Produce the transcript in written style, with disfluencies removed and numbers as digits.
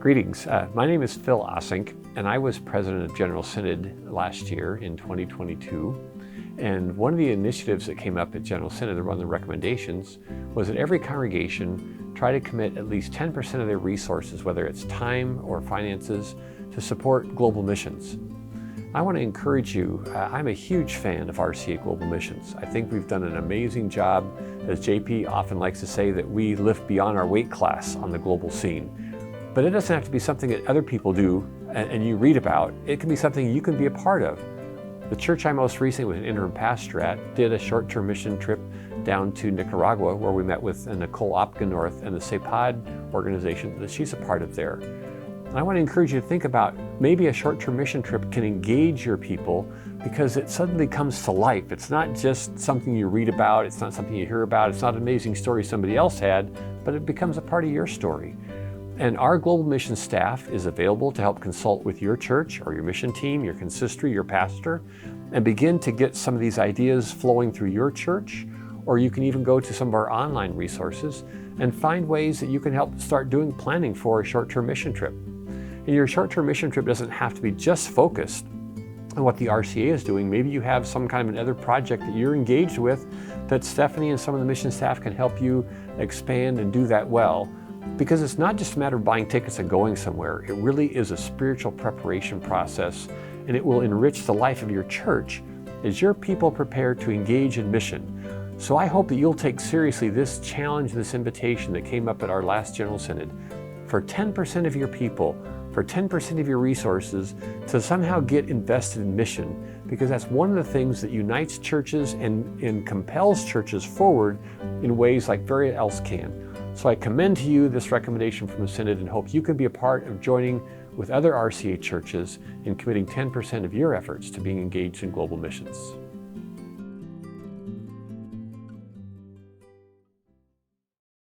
Greetings. My name is Phil Assink, and I was president of General Synod last year in 2022. And one of the initiatives that came up at General Synod, one of the recommendations, was that every congregation try to commit at least 10% of their resources, whether it's time or finances, to support global missions. I want to encourage you, I'm a huge fan of RCA Global Missions. I think we've done an amazing job. As JP often likes to say, that we lift beyond our weight class on the global scene. But it doesn't have to be something that other people do and you read about. It can be something you can be a part of. The church I most recently was an interim pastor at did a short-term mission trip down to Nicaragua, where we met with Nicole Opgenorth and the CEPAD organization that she's a part of there. And I want to encourage you to think about maybe a short-term mission trip can engage your people, because it suddenly comes to life. It's not just something you read about, it's not something you hear about, it's not an amazing story somebody else had, but it becomes a part of your story. And our global mission staff is available to help consult with your church or your mission team, your consistory, your pastor, and begin to get some of these ideas flowing through your church. Or you can even go to some of our online resources and find ways that you can help start doing planning for a short-term mission trip. And your short-term mission trip doesn't have to be just focused on what the RCA is doing. Maybe you have some kind of another project that you're engaged with that Stephanie and some of the mission staff can help you expand and do that well. Because it's not just a matter of buying tickets and going somewhere. It really is a spiritual preparation process, and it will enrich the life of your church as your people prepare to engage in mission. So I hope that you'll take seriously this challenge, this invitation that came up at our last General Synod, for 10% of your people, for 10% of your resources, to somehow get invested in mission, because that's one of the things that unites churches and compels churches forward in ways like very else can. So I commend to you this recommendation from the Synod and hope you can be a part of joining with other RCA churches in committing 10% of your efforts to being engaged in global missions.